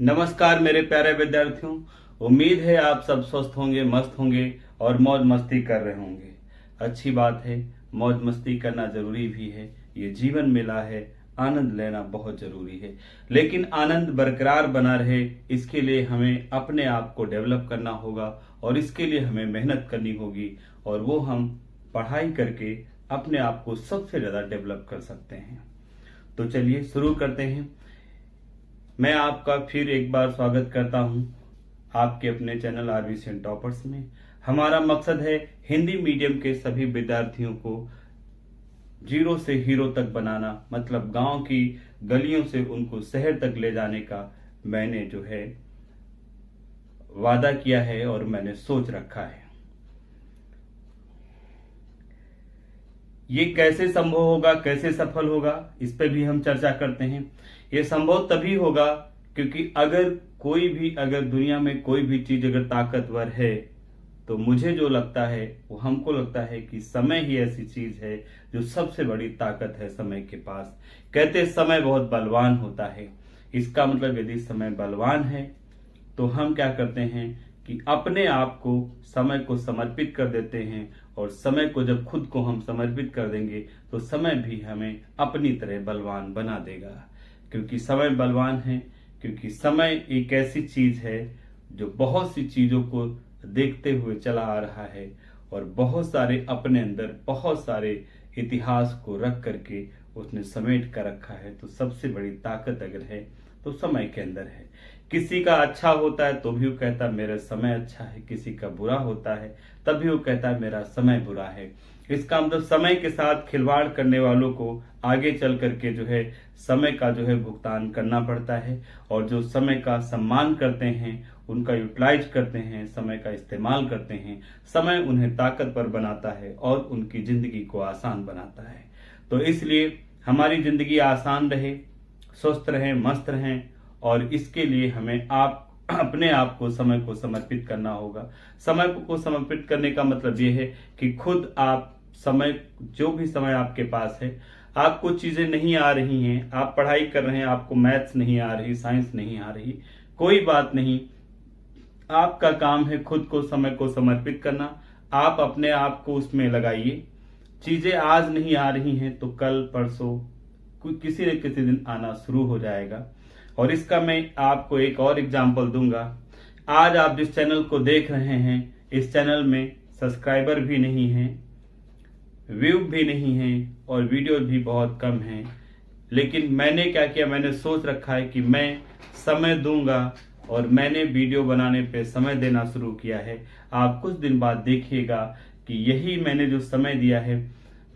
नमस्कार मेरे प्यारे विद्यार्थियों। उम्मीद है आप सब स्वस्थ होंगे, मस्त होंगे और मौज मस्ती कर रहे होंगे। अच्छी बात है, मौज मस्ती करना जरूरी भी है। ये जीवन मिला है, आनंद लेना बहुत जरूरी है। लेकिन आनंद बरकरार बना रहे, इसके लिए हमें अपने आप को डेवलप करना होगा और इसके लिए हमें मेहनत करनी होगी। और वो हम पढ़ाई करके अपने आप को सबसे ज्यादा डेवलप कर सकते हैं। तो चलिए शुरू करते हैं। मैं आपका फिर एक बार स्वागत करता हूं आपके अपने चैनल आरवीसीएन टॉपर्स में। हमारा मकसद है हिंदी मीडियम के सभी विद्यार्थियों को जीरो से हीरो तक बनाना, मतलब गांव की गलियों से उनको शहर तक ले जाने का मैंने जो है वादा किया है और मैंने सोच रखा है। ये कैसे संभव होगा, कैसे सफल होगा, इस पे भी हम चर्चा करते हैं। ये संभव तभी होगा क्योंकि अगर दुनिया में कोई भी चीज अगर ताकतवर है तो मुझे जो लगता है वो हमको लगता है कि समय ही ऐसी चीज है जो सबसे बड़ी ताकत है समय के पास। कहते समय बहुत बलवान होता है। इसका मतलब यदि समय बलवान है तो हम क्या करते हैं कि अपने आप को समय को समर्पित कर देते हैं। और समय को जब खुद को हम समर्पित कर देंगे तो समय भी हमें अपनी तरह बलवान बना देगा। क्योंकि समय बलवान है, क्योंकि समय एक ऐसी चीज है जो बहुत सी चीजों को देखते हुए चला आ रहा है और बहुत सारे अपने अंदर बहुत सारे इतिहास को रख करके उसने समेट कर रखा है। तो सबसे बड़ी ताकत अगर है तो समय के अंदर है। किसी का अच्छा होता है तो भी वो कहता है मेरा समय अच्छा है, किसी का बुरा होता है तब भी वो कहता है मेरा समय बुरा है। इसका मतलब समय के साथ खिलवाड़ करने वालों को आगे चल करके जो है समय का जो है भुगतान करना पड़ता है। और जो समय का सम्मान करते हैं, उनका यूटिलाइज करते हैं, समय का इस्तेमाल करते हैं, समय उन्हें ताकतवर बनाता है और उनकी जिंदगी को आसान बनाता है। तो इसलिए हमारी जिंदगी आसान रहे, स्वस्थ रहें, मस्त रहें और इसके लिए हमें अपने आप को समय को समर्पित करना होगा। समय को समर्पित करने का मतलब यह है कि खुद आप समय, जो भी समय आपके पास है, आपको चीजें नहीं आ रही हैं, आप पढ़ाई कर रहे हैं, आपको मैथ्स नहीं आ रही, साइंस नहीं आ रही, कोई बात नहीं। आपका काम है खुद को समय को समर्पित करना। आप अपने आप को उसमें लगाइए। चीजें आज नहीं आ रही हैं तो कल परसों किसी न किसी दिन आना शुरू हो जाएगा। और इसका मैं आपको एक और एग्जांपल दूंगा। आज आप जिस चैनल को देख रहे हैं, इस चैनल में सब्सक्राइबर भी नहीं है, व्यू भी नहीं है और वीडियो भी बहुत कम है। लेकिन मैंने क्या किया, मैंने सोच रखा है कि मैं समय दूंगा और मैंने वीडियो बनाने पे समय देना शुरू किया है। आप कुछ दिन बाद देखिएगा कि यही मैंने जो समय दिया है,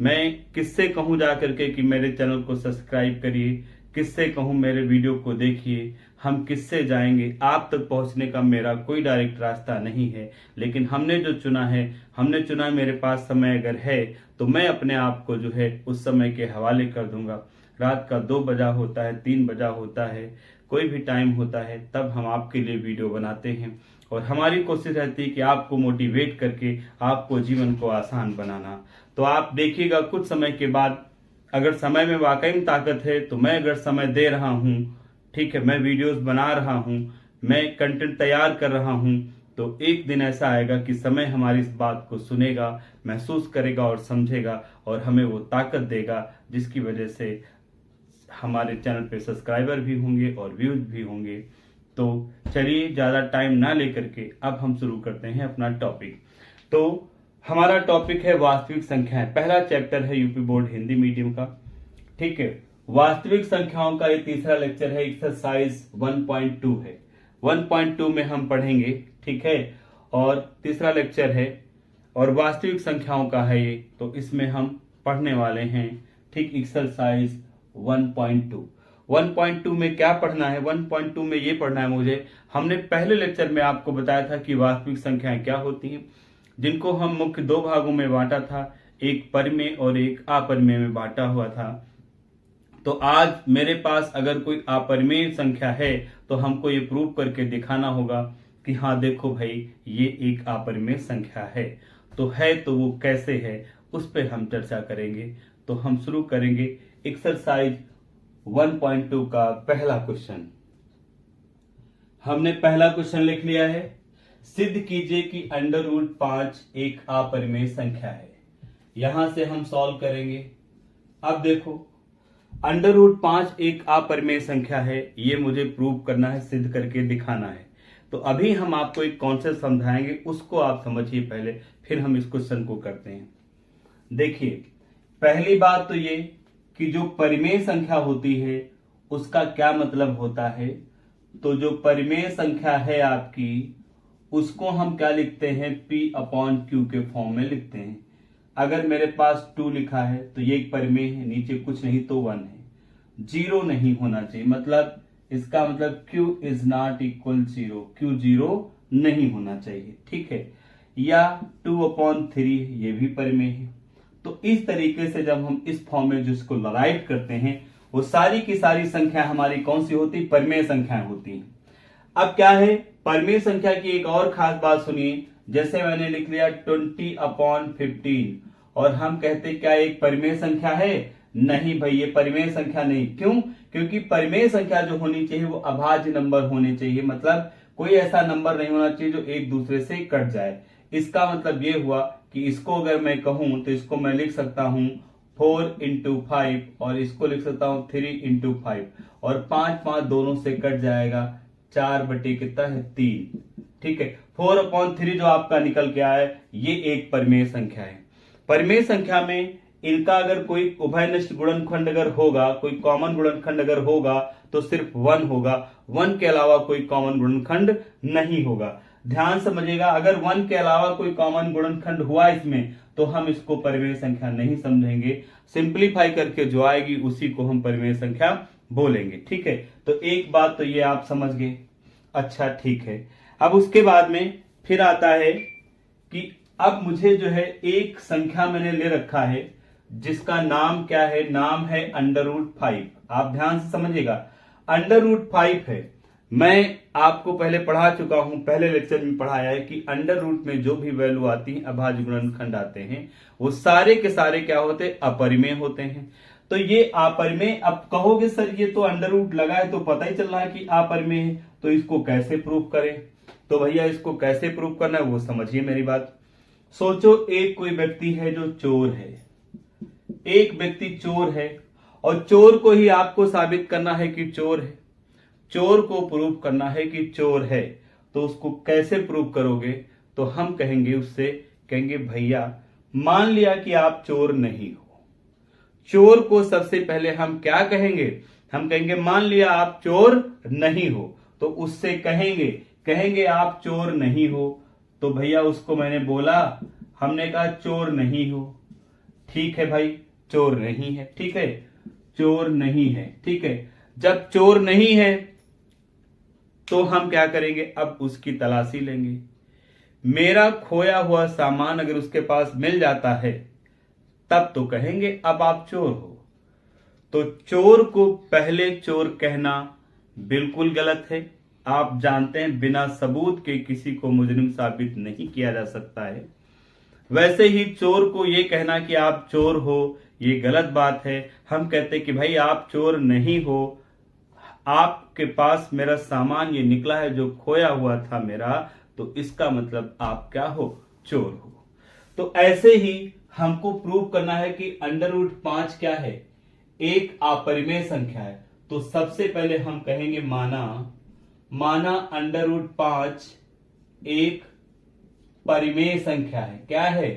मैं किससे कहूं जा करके कि मेरे चैनल को सब्सक्राइब करिए, किससे कहूं मेरे वीडियो को देखिए, हम किससे जाएंगे। आप तक पहुंचने का मेरा कोई डायरेक्ट रास्ता नहीं है। लेकिन हमने जो चुना है, हमने चुना मेरे पास समय अगर है तो मैं अपने आप को जो है उस समय के हवाले कर दूंगा। रात का 2 बजा होता है, 3 बजा होता है, कोई भी टाइम होता है, तब हम आपके लिए वीडियो बनाते हैं। और हमारी कोशिश रहती है कि आपको मोटिवेट करके आपको जीवन को आसान बनाना। तो आप देखिएगा कुछ समय के बाद, अगर समय में वाकई में ताकत है तो मैं अगर समय दे रहा हूँ, ठीक है, मैं वीडियोस बना रहा हूँ, मैं कंटेंट तैयार कर रहा हूँ, तो एक दिन ऐसा आएगा कि समय हमारी इस बात को सुनेगा, महसूस करेगा और समझेगा और हमें वो ताकत देगा जिसकी वजह से हमारे चैनल पे सब्सक्राइबर भी होंगे और व्यूज भी होंगे। तो चलिए ज़्यादा टाइम ना लेकर के अब हम शुरू करते हैं अपना टॉपिक। तो हमारा टॉपिक है वास्तविक संख्याएं। पहला चैप्टर है यूपी बोर्ड हिंदी मीडियम का, ठीक है। वास्तविक संख्याओं का ये तीसरा लेक्चर है, एक्सरसाइज 1.2 है। 1.2 में हम पढ़ेंगे, ठीक है, और तीसरा लेक्चर है और वास्तविक संख्याओं का है ये, तो इसमें हम पढ़ने वाले हैं, ठीक, एक्सरसाइज 1.2। 1.2 में क्या पढ़ना है? 1.2 में ये पढ़ना है मुझे, हमने पहले लेक्चर में आपको बताया था कि वास्तविक संख्याएं क्या होती हैं, जिनको हम मुख्य 2 भागों में बांटा था, एक परिमेय और एक अपरिमेय में बांटा हुआ था। तो आज मेरे पास अगर कोई अपरिमेय संख्या है तो हमको ये प्रूव करके दिखाना होगा कि हाँ देखो भाई ये एक अपरिमेय संख्या है। तो वो कैसे है उस पर हम चर्चा करेंगे। तो हम शुरू करेंगे एक्सरसाइज 1.2 का पहला क्वेश्चन। हमने पहला क्वेश्चन लिख लिया है, सिद्ध कीजिए कि √5 एक अपरिमेय संख्या है। यहां से हम सॉल्व करेंगे। अब देखो, √5 एक अपरिमेय संख्या है, ये मुझे प्रूव करना है, सिद्ध करके दिखाना है। तो अभी हम आपको एक कॉन्सेप्ट समझाएंगे, उसको आप समझिए पहले, फिर हम इस क्वेश्चन को करते हैं। देखिए, पहली बात तो ये कि जो परिमेय संख्या होती है उसका क्या मतलब होता है। तो जो परिमेय संख्या है आपकी, उसको हम क्या लिखते हैं, P/Q के फॉर्म में लिखते हैं। अगर मेरे पास 2 लिखा है तो ये एक परिमेय है, नीचे कुछ नहीं तो 1 है। 0 नहीं होना चाहिए, मतलब इसका मतलब Q is not equal 0, Q 0 नहीं होना चाहिए, ठीक है। या 2/3 ये भी परिमेय है। तो इस तरीके से जब हम इस फॉर्म में जिसको राइट करते हैं, वो सारी की सारी संख्या हमारी कौन सी होती, परिमेय संख्याएं होती हैं। अब क्या है, परिमेय संख्या की एक और खास बात सुनिए। जैसे मैंने लिख लिया 20/15 और हम कहते क्या एक परिमेय संख्या है? नहीं भाई, ये परिमेय संख्या नहीं। क्यों? क्योंकि परिमेय संख्या जो होनी चाहिए वो अभाज्य नंबर होने चाहिए, मतलब कोई ऐसा नंबर नहीं होना चाहिए जो एक दूसरे से कट जाए। इसका मतलब ये हुआ कि इसको अगर मैं कहूं तो इसको मैं लिख सकता हूं 4/5 और इसको लिख सकता हूं 3/5 और 5 दोनों से कट जाएगा, 4 बटे कितना है 3, ठीक है। 4/3 जो आपका निकल के आया है, ये एक परिमेय संख्या है। परिमेय संख्या में इनका अगर कोई उभयनिष्ठ गुणनखंड अगर होगा, कोई कॉमन गुणनखंड अगर होगा तो सिर्फ 1 होगा, 1 के अलावा कोई कॉमन गुणनखंड नहीं होगा। ध्यान समझिएगा, अगर 1 के अलावा कोई कॉमन गुणनखंड हुआ इसमें तो हम इसको परिमेय संख्या नहीं समझेंगे। सिंप्लीफाई करके जो आएगी उसी को हम परिमेय संख्या बोलेंगे, ठीक है। तो एक बात तो ये आप समझ गए। अच्छा, ठीक है। अब उसके बाद में फिर आता है कि अब मुझे जो है एक संख्या मैंने ले रखा है जिसका नाम क्या है, नाम है √5। आप ध्यान से समझिएगा, √5 है। मैं आपको पहले पढ़ा चुका हूं, पहले लेक्चर में पढ़ाया है कि अंडर रूट में जो भी वैल्यू आती है, अभाज्य गुणनखंड आते हैं, वो सारे के सारे क्या होते हैं, अपरिमेय होते हैं। तो ये अपरिमेय, अब कहोगे सर ये तो अंडर रूट लगा है तो पता ही चल रहा है कि अपरिमेय है, तो इसको कैसे प्रूव करें। तो भैया इसको कैसे प्रूव करना है वो समझिए मेरी बात। सोचो एक कोई व्यक्ति है जो चोर है, एक व्यक्ति चोर है और चोर को ही आपको साबित करना है कि चोर है, चोर को प्रूव करना है कि चोर है। तो उसको कैसे प्रूव करोगे? तो हम कहेंगे उससे, कहेंगे भैया मान लिया कि आप चोर नहीं हो। चोर को सबसे पहले हम क्या कहेंगे, हम कहेंगे मान लिया आप चोर नहीं हो। तो उससे कहेंगे आप चोर नहीं हो। तो भैया उसको मैंने बोला, हमने कहा चोर नहीं हो, ठीक है भाई, चोर नहीं है, ठीक है, चोर नहीं है, ठीक है। जब चोर नहीं है तो हम क्या करेंगे, अब उसकी तलाशी लेंगे। मेरा खोया हुआ सामान अगर उसके पास मिल जाता है तब तो कहेंगे अब आप चोर हो। तो चोर को पहले चोर कहना बिल्कुल गलत है। आप जानते हैं बिना सबूत के किसी को मुजरिम साबित नहीं किया जा सकता है। वैसे ही चोर को यह कहना कि आप चोर हो, ये गलत बात है। हम कहते कि भाई आप चोर नहीं हो, आपके पास मेरा सामान ये निकला है जो खोया हुआ था मेरा, तो इसका मतलब आप क्या हो, चोर हो। तो ऐसे ही हमको प्रूव करना है कि √5 क्या है, एक अपरिमेय संख्या है। तो सबसे पहले हम कहेंगे माना √5 एक परिमेय संख्या है। क्या है?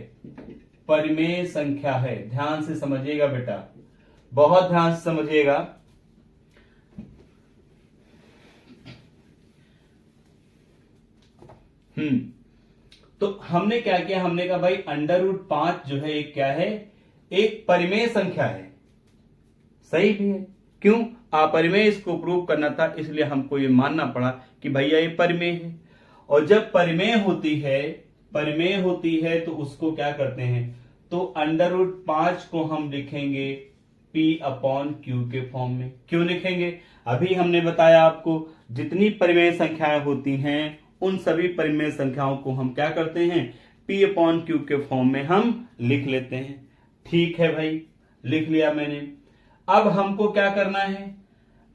परिमेय संख्या है। ध्यान से समझिएगा बेटा, बहुत ध्यान से समझिएगा। तो हमने क्या किया, हमने कहा भाई √5 जो है एक क्या है, एक परिमेय संख्या है। सही भी है, क्यों? अपरिमेय इसको प्रूव करना था, इसलिए हमको ये मानना पड़ा कि भैया ये परिमेय है। और जब परिमेय होती है तो उसको क्या करते हैं, तो √5 को हम लिखेंगे P/Q के फॉर्म में। क्यों लिखेंगे? अभी हमने बताया आपको, जितनी परिमेय संख्याएं होती हैं उन सभी परिमेय संख्याओं को हम क्या करते हैं, P/Q के फॉर्म में हम लिख लेते हैं। ठीक है भाई, लिख लिया मैंने। अब हमको क्या करना है,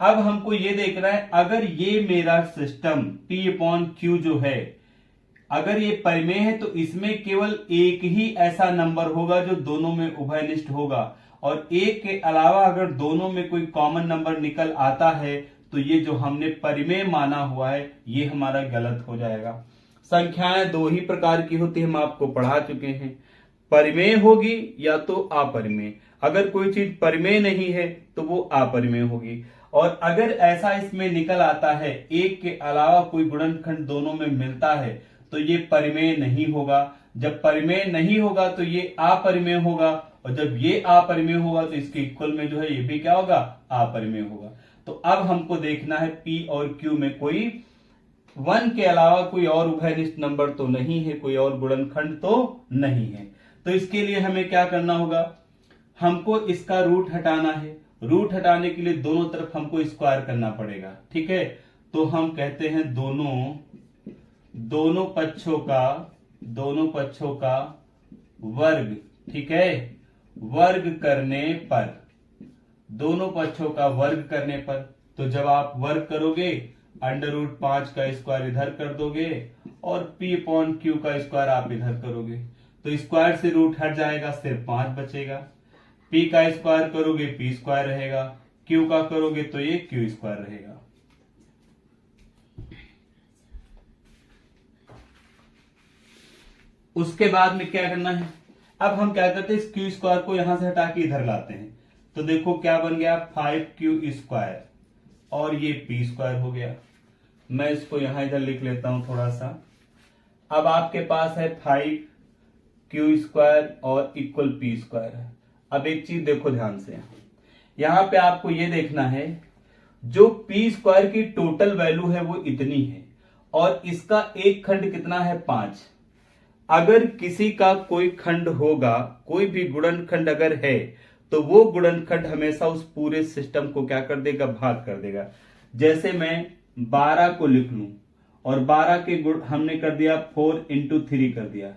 अब हमको ये देखना है, अगर ये मेरा सिस्टम P/Q जो है, अगर ये परिमेय है तो इसमें केवल एक ही ऐसा नंबर होगा जो दोनों में उभयनिष्ठ होगा, और एक के अलावा अगर दोनों में कोई कॉमन नंबर निकल आता है तो ये जो हमने परिमेय माना हुआ है ये हमारा गलत हो जाएगा। संख्याएं दो ही प्रकार की होती है, हम आपको पढ़ा चुके हैं, परिमेय होगी या तो अपरिमेय। अगर कोई चीज परिमेय नहीं है तो वो अपरिमेय होगी, और अगर ऐसा इसमें निकल आता है एक के अलावा कोई गुणनखंड दोनों में मिलता है तो ये परिमेय नहीं होगा। जब परिमेय नहीं होगा तो ये अपरिमेय होगा, और जब ये अपरिमेय होगा तो इसके इक्वल में जो है ये भी क्या होगा, अपरिमेय होगा। तो अब हमको देखना है P और Q में कोई 1 के अलावा कोई और उभयनिष्ठ नंबर तो नहीं है, कोई और गुणनखंड तो नहीं है। तो इसके लिए हमें क्या करना होगा, हमको इसका रूट हटाना है। रूट हटाने के लिए दोनों तरफ हमको स्क्वायर करना पड़ेगा, ठीक है। तो हम कहते हैं दोनों पक्षों का वर्ग, ठीक है, वर्ग करने पर, दोनों पक्षों का वर्ग करने पर, तो जब आप वर्ग करोगे √5 का स्क्वायर इधर कर दोगे और P/Q का स्क्वायर आप इधर करोगे, तो स्क्वायर से रूट हट जाएगा, सिर्फ 5 बचेगा। P का स्क्वायर करोगे P स्क्वायर रहेगा, Q का करोगे तो ये Q स्क्वायर रहेगा। उसके बाद में क्या करना है, अब हम क्या करते हैं, इस Q स्क्वायर को यहां से हटा के इधर लाते हैं, तो देखो क्या बन गया, 5Q स्क्वायर, और ये P स्क्वायर हो गया। मैं इसको यहां इधर लिख लेता हूं थोड़ा सा। अब आपके पास है 5Q स्क्वायर और इक्वल P स्क्वायर है। अब एक चीज देखो ध्यान से, यहां पे आपको ये देखना है, जो P स्क्वायर की टोटल वैल्यू है वो इतनी है, और इसका एक खंड कितना है, 5। अगर किसी का कोई खंड होगा, कोई भी गुणनखंड अगर है, तो वो गुणनखंड हमेशा उस पूरे सिस्टम को क्या कर देगा, भाग कर देगा। जैसे मैं 12 को लिख लूं और 12 के गुण हमने कर दिया 4 × 3 कर दिया,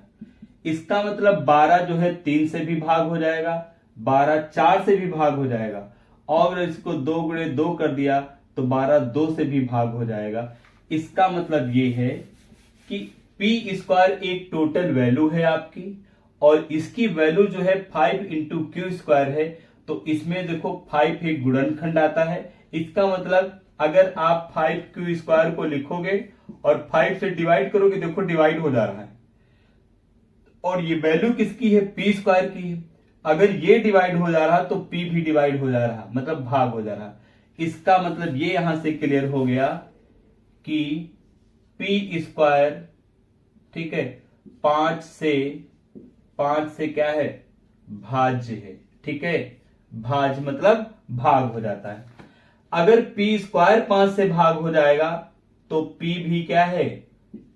इसका मतलब 12 जो है 3 से भी भाग हो जाएगा, 12 4 से भी भाग हो जाएगा, और इसको 2 × 2 कर दिया तो 12 2 से भी भाग हो जाएगा। इसका मतलब ये है कि P स्क्वायर एक टोटल वैल्यू है आपकी, और इसकी वैल्यू जो है 5 × Q स्क्वायर है, तो इसमें देखो 5 एक गुणनखंड आता है। इसका मतलब अगर आप 5Q स्क्वायर को लिखोगे और 5 से डिवाइड करोगे, देखो डिवाइड हो जा रहा है, और ये वैल्यू किसकी है, P स्क्वायर की है। अगर ये डिवाइड हो जा रहा तो P भी डिवाइड हो जा रहा, मतलब भाग हो जा रहा। इसका मतलब ये यहां से क्लियर हो गया कि P स्क्वायर, ठीक है, 5 से क्या है, भाज्य है, ठीक है। भाज्य मतलब भाग हो जाता है। अगर P स्क्वायर 5 से भाग हो जाएगा तो P भी क्या है,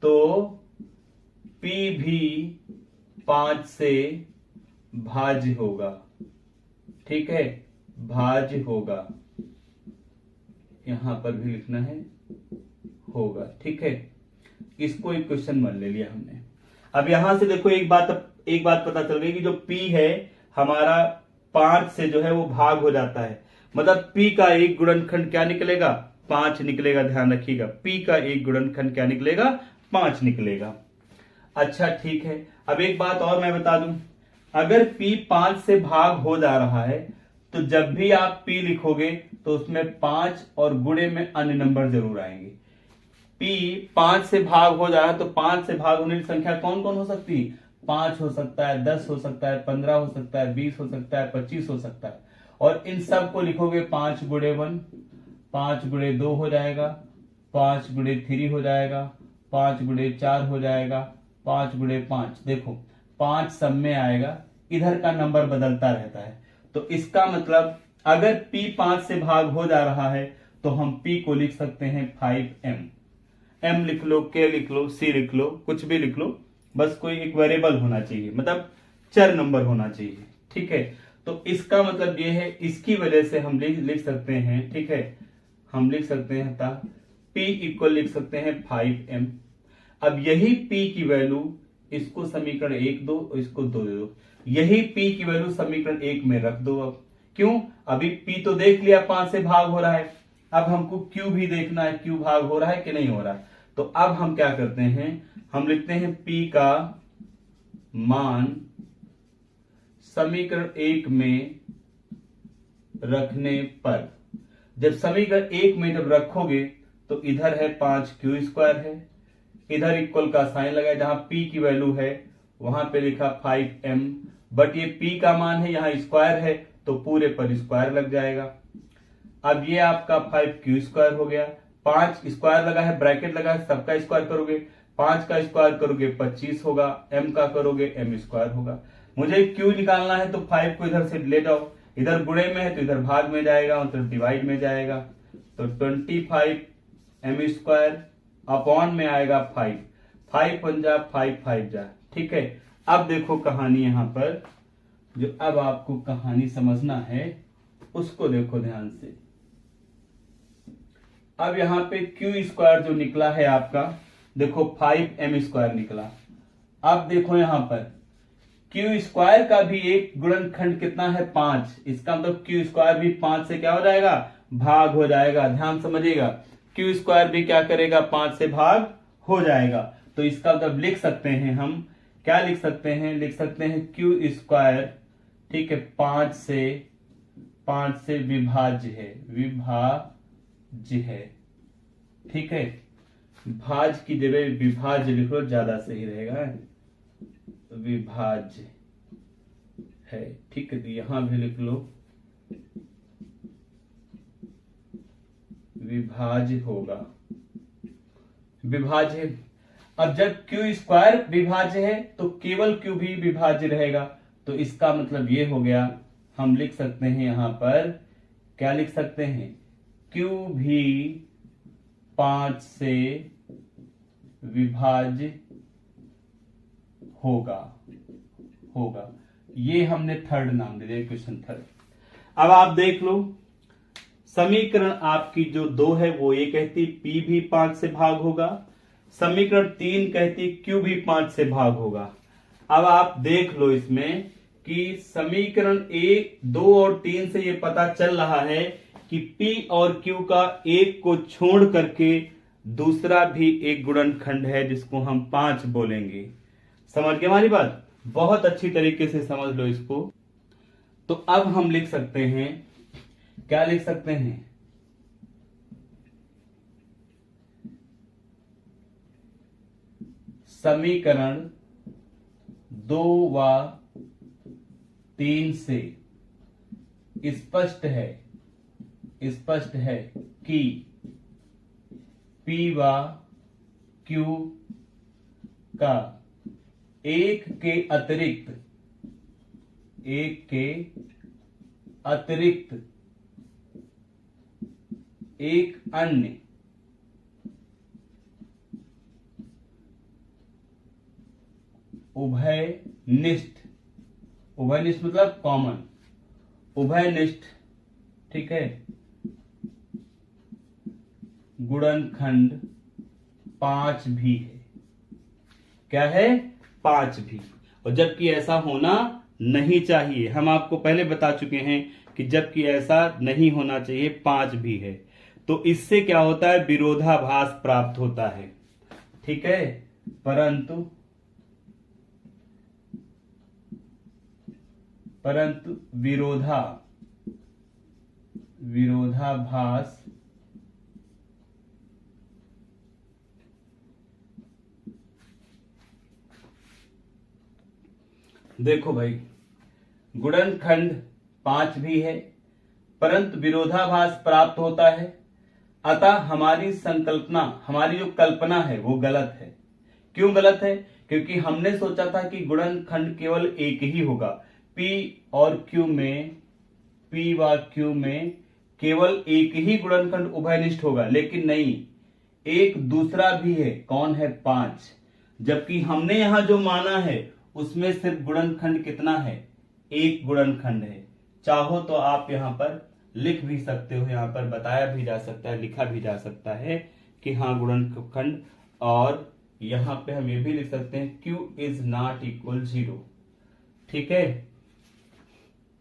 तो P भी 5 से भाज्य होगा, ठीक है, भाज्य होगा। यहां पर भी लिखना है होगा, ठीक है। इसको एक क्वेश्चन मान ले लिया हमने। अब यहां से देखो एक बात पता चल गई कि जो P है हमारा 5 से जो है वो भाग हो जाता है, मतलब P का एक गुणनखंड क्या निकलेगा, 5 निकलेगा। ध्यान रखिएगा, P का एक गुणनखंड क्या निकलेगा, 5 निकलेगा। अच्छा ठीक है, अब एक बात और मैं बता दूं, अगर P 5 से भाग हो जा रहा है तो जब भी आप P लिखोगे तो उसमें 5 और गुणे में अन्य नंबर जरूर आएंगे। P 5 से भाग हो जा रहा है तो 5 से भाग होने की संख्या कौन कौन हो सकती है, 5 हो सकता है, 10 हो सकता है, 15 हो सकता है, 20 हो सकता है, 25 हो सकता है। और इन सब को लिखोगे 5 × 1, 5 × 2 हो जाएगा, 5 × 3 हो जाएगा, 5 × 4 हो जाएगा, 5 × 5। देखो 5 सब में आएगा, इधर का नंबर बदलता रहता है। तो इसका मतलब अगर P 5 से भाग हो जा रहा है तो हम P को लिख सकते हैं 5M। M लिख लो, K लिख लो, C लिख लो, कुछ भी लिख लो, बस कोई एक वेरिएबल होना चाहिए, मतलब चर नंबर होना चाहिए, ठीक है। तो इसका मतलब ये है, इसकी वजह से हम लिख सकते हैं, ठीक है, हम लिख सकते हैं था P इक्वल लिख सकते हैं 5M। अब यही P की वैल्यू, इसको समीकरण 1 दो, इसको 2 दे दो, यही P की वैल्यू समीकरण 1 में रख दो। अब क्यों, अभी P तो देख लिया 5 से भाग हो रहा है, अब हमको Q भी देखना है, Q भाग हो रहा है कि नहीं हो रहा है। तो अब हम क्या करते हैं, हम लिखते हैं P का मान समीकरण 1 में रखने पर। जब समीकरण 1 में जब रखोगे तो इधर है 5Q² है, इधर इक्वल का साइन लगाए, जहां P की वैल्यू है वहां पे लिखा 5M, बट ये P का मान है, यहाँ स्क्वायर है तो पूरे पर स्क्वायर लग जाएगा। अब ये आपका 5Q² हो गया, 5 स्क्वायर लगा है, ब्रैकेट लगा है, सबका स्क्वायर करोगे, 5 का स्क्वायर करोगे 25 होगा, M का करोगे M² होगा। मुझे Q निकालना है तो 5 को इधर से ले जाओ, इधर गुणे में है तो इधर भाग में जाएगा, मतलब डिवाइड में जाएगा। तो 25M² अपॉन में आएगा 5, 5 पंजा 5 5 जा। ठीक है, अब देखो कहानी यहां पर, जो अब आपको कहानी समझना है उसको देखो ध्यान से। अब यहां पे Q² जो निकला है आपका, देखो 5M² निकला। अब देखो यहां पर Q² का भी एक गुणनखंड कितना है 5, इसका मतलब Q² भी 5 से क्या हो जाएगा, भाग हो जाएगा। ध्यान समझिएगा, Q² भी क्या करेगा, 5 से भाग हो जाएगा। तो इसका मतलब लिख सकते हैं हम, क्या लिख सकते हैं, लिख सकते हैं Q², ठीक है, 5 से विभाज्य है, विभाज्य है। ठीक है, भाज्य की जगह विभाज्य लिख लो, ज्यादा सही रहेगा, विभाज्य है। ठीक है, तो यहां भी लिख लो विभाज्य होगा, विभाज्य। अब जब Q² विभाज्य है तो केवल Q भी विभाज्य रहेगा, तो इसका मतलब ये हो गया, हम लिख सकते हैं यहां पर, क्या लिख सकते हैं, Q भी 5 से विभाज्य होगा। ये हमने थर्ड नाम दे दिया, क्वेश्चन थर्ड। अब आप देख लो, समीकरण आपकी जो 2 है वो ये कहती P भी 5 से भाग होगा, समीकरण 3 कहती Q भी 5 से भाग होगा। अब आप देख लो इसमें कि समीकरण 1, 2 और 3 से ये पता चल रहा है कि P और Q का एक को छोड़ करके दूसरा भी एक गुणनखंड है जिसको हम 5 बोलेंगे। समझ गए हमारी बात, बहुत अच्छी तरीके से समझ लो इसको। तो अब हम लिख सकते हैं, क्या लिख सकते हैं, समीकरण 2 व 3 से स्पष्ट है कि P व Q का एक के अतिरिक्त एक अन्य उभयनिष्ठ मतलब कॉमन, उभयनिष्ठ, ठीक है, गुणनखंड 5 भी है। क्या है, 5 भी। और जबकि ऐसा होना नहीं चाहिए, हम आपको पहले बता चुके हैं कि जबकि ऐसा नहीं होना चाहिए, 5 भी है। तो इससे क्या होता है, विरोधाभास प्राप्त होता है। ठीक है, परंतु विरोधाभास देखो भाई, गुणनखंड 5 भी है परंतु विरोधाभास प्राप्त होता है, अतः हमारी संकल्पना, हमारी जो कल्पना है वो गलत है। क्यों गलत है, क्योंकि हमने सोचा था कि गुणनखंड केवल एक ही होगा, P और Q में, P व Q में केवल एक ही गुणनखंड उभयनिष्ठ होगा, लेकिन नहीं, एक दूसरा भी है। कौन है, 5। जबकि हमने यहां जो माना है उसमें सिर्फ गुणनखंड कितना है, एक गुणनखंड है। चाहो तो आप यहां पर लिख भी सकते हो, यहां पर बताया भी जा सकता है, लिखा भी जा सकता है कि हाँ गुणनखंड, और यहां पे हम ये भी लिख सकते हैं Q इज नॉट इक्वल 0। ठीक है,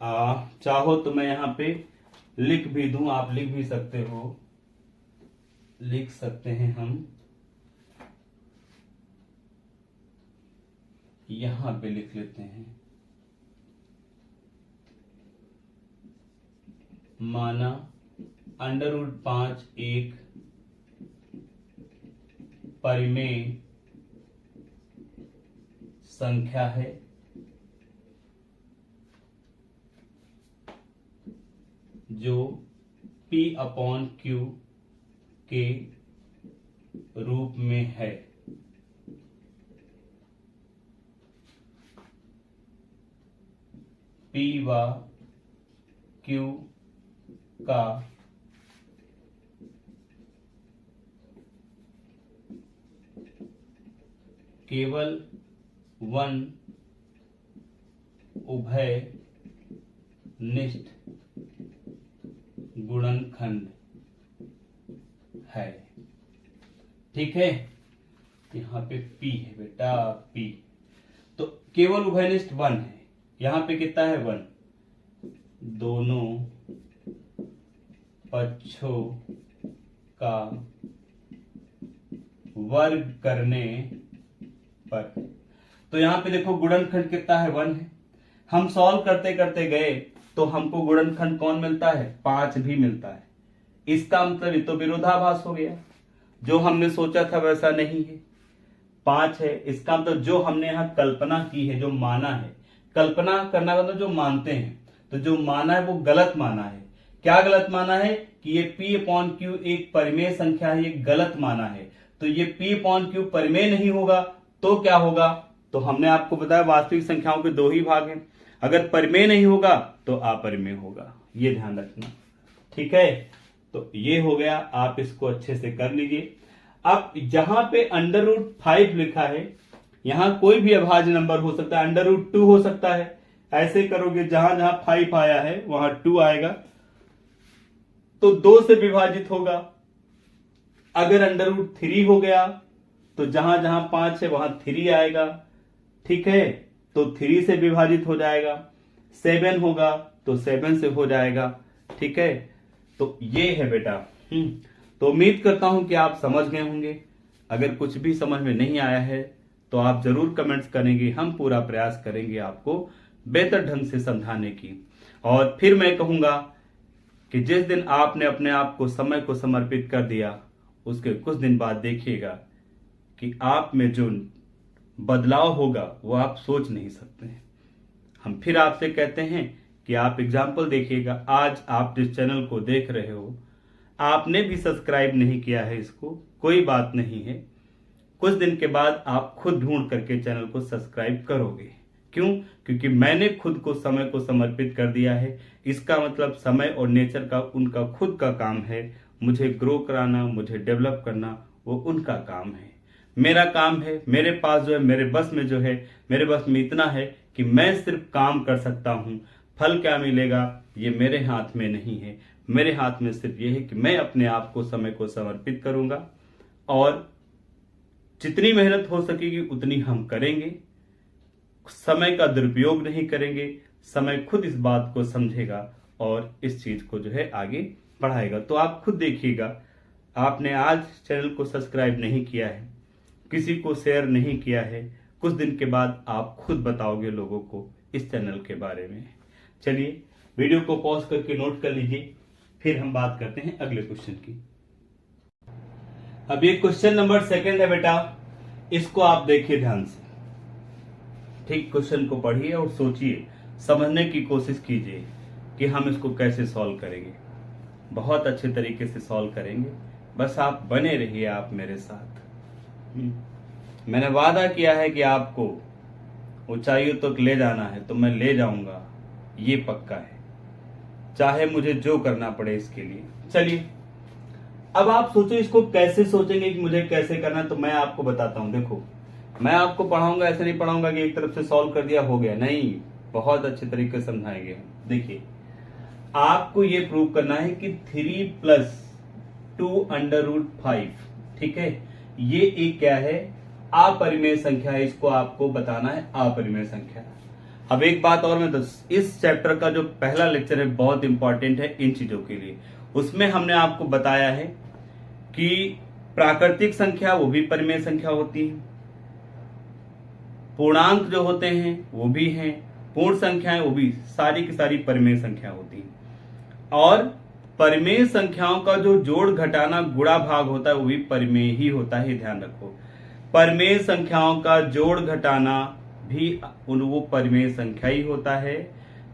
चाहो तो मैं यहां पे लिख भी दूं, आप लिख भी सकते हो लिख सकते हैं हम, यहां पे लिख लेते हैं, माना √5 एक परिमेय संख्या है जो P/Q के रूप में है। P व Q का केवल वन उभय निष्ठ गुणनखंड है। ठीक है, यहां पे P है बेटा, P तो केवल उभयनिष्ठ 1 है। यहां पे कितना है 1, दोनों पक्षों का वर्ग करने पर। तो यहां पे देखो गुणनखंड कितना है 1 है। हम सॉल्व करते करते गए तो हमको गुणनखंड कौन मिलता है, 5 भी मिलता है। इसका मतलब ये तो विरोधाभास हो गया, जो हमने सोचा था वैसा नहीं है, 5 है। इसका मतलब जो हमने यहां कल्पना की है, जो माना है, कल्पना करना मतलब जो मानते हैं, तो जो माना है वो गलत माना है। क्या गलत माना है कि ये P/Q एक परिमेय संख्या है, ये गलत माना है। तो ये P/Q परिमेय नहीं होगा तो क्या होगा, तो हमने आपको बताया वास्तविक संख्याओं के 2 ही भाग हैं। अगर परिमेय नहीं होगा तो अपरिमेय होगा, ये ध्यान रखना। ठीक है, तो ये हो गया, आप इसको अच्छे से कर लीजिए। अब जहां पे √5 लिखा है, यहां कोई भी अभाज्य नंबर हो सकता है, √2 हो सकता है। ऐसे करोगे, जहां जहां 5 आया है वहां 2 आएगा तो 2 से विभाजित होगा। अगर √3 हो गया तो जहां जहां 5 है वहां 3 आएगा। ठीक है, तो 3 से विभाजित हो जाएगा। 7 होगा तो 7 से हो जाएगा। ठीक है, तो ये है बेटा। तो उम्मीद करता हूं कि आप समझ गए होंगे। अगर कुछ भी समझ में नहीं आया है तो आप जरूर कमेंट्स करेंगे, हम पूरा प्रयास करेंगे आपको बेहतर ढंग से समझाने की। और फिर मैं कहूंगा कि जिस दिन आपने अपने आप को समय को समर्पित कर दिया, उसके कुछ दिन बाद देखिएगा कि आप में जो बदलाव होगा वो आप सोच नहीं सकते हैं। हम फिर आपसे कहते हैं कि आप एग्जाम्पल देखिएगा। आज आप जिस चैनल को देख रहे हो, आपने भी सब्सक्राइब नहीं किया है इसको, कोई बात नहीं है। कुछ दिन के बाद आप खुद ढूंढ करके चैनल को सब्सक्राइब करोगे। क्यों? क्योंकि मैंने खुद को समय को समर्पित कर दिया है। इसका मतलब समय और नेचर का उनका खुद का काम है। मुझे ग्रो कराना, मुझे डेवलप करना, वो उनका काम है। मेरा काम है, मेरे पास जो है, मेरे बस में जो है, मेरे बस में इतना है कि मैं सिर्फ काम कर सकता हूं। फल क्या मिलेगा ये मेरे हाथ में नहीं है। मेरे हाथ में सिर्फ ये है कि मैं अपने आप को समय को समर्पित करूंगा और जितनी मेहनत हो सकेगी उतनी हम करेंगे। समय का दुरुपयोग नहीं करेंगे। समय खुद इस बात को समझेगा और इस चीज को जो है आगे बढ़ाएगा। तो आप खुद देखिएगा, आपने आज चैनल को सब्सक्राइब नहीं किया है, किसी को शेयर नहीं किया है, कुछ दिन के बाद आप खुद बताओगे लोगों को इस चैनल के बारे में। चलिए वीडियो को पॉज करके नोट कर लीजिए, फिर हम बात करते हैं अगले क्वेश्चन की। अब ये क्वेश्चन नंबर 2 है बेटा, इसको आप देखिए ध्यान से। ठीक, क्वेश्चन को पढ़िए और सोचिए, समझने की कोशिश कीजिए कि हम इसको कैसे सॉल्व करेंगे। बहुत अच्छे तरीके से सॉल्व करेंगे, बस आप बने रहिए आप मेरे साथ। मैंने वादा किया है कि आपको ऊंचाइयों तक ले जाना है, तो मैं ले जाऊंगा, ये पक्का है, चाहे मुझे जो करना पड़े इसके लिए। चलिए अब आप सोचो इसको कैसे सोचेंगे कि मुझे कैसे करना है, तो मैं आपको बताता हूं। देखो, मैं आपको पढ़ाऊंगा, ऐसे नहीं पढ़ाऊंगा कि एक तरफ से सॉल्व कर दिया हो गया, नहीं, बहुत अच्छे तरीके से समझाएंगे। देखिए, आपको ये प्रूव करना है कि 3 + 2 √5, ठीक है, ये एक क्या है, अपरिमेय संख्या है। इसको आपको बताना है अपरिमेय संख्या। अब एक बात और, मैं इस चैप्टर का जो पहला लेक्चर है बहुत इंपॉर्टेंट है इन चीजों के लिए। उसमें हमने आपको बताया है कि प्राकृतिक संख्या वो भी परिमेय संख्या होती है, पूर्णांक जो होते हैं वो भी हैं, पूर्ण संख्याएं वो भी सारी की सारी परिमेय संख्या होती हैं। और परिमेय संख्याओं का जो जोड़ घटाना गुणा भाग होता है वो भी परिमेय ही होता है, ध्यान रखो। परिमेय संख्याओं का जोड़ घटाना भी वो परिमेय संख्या ही होता है।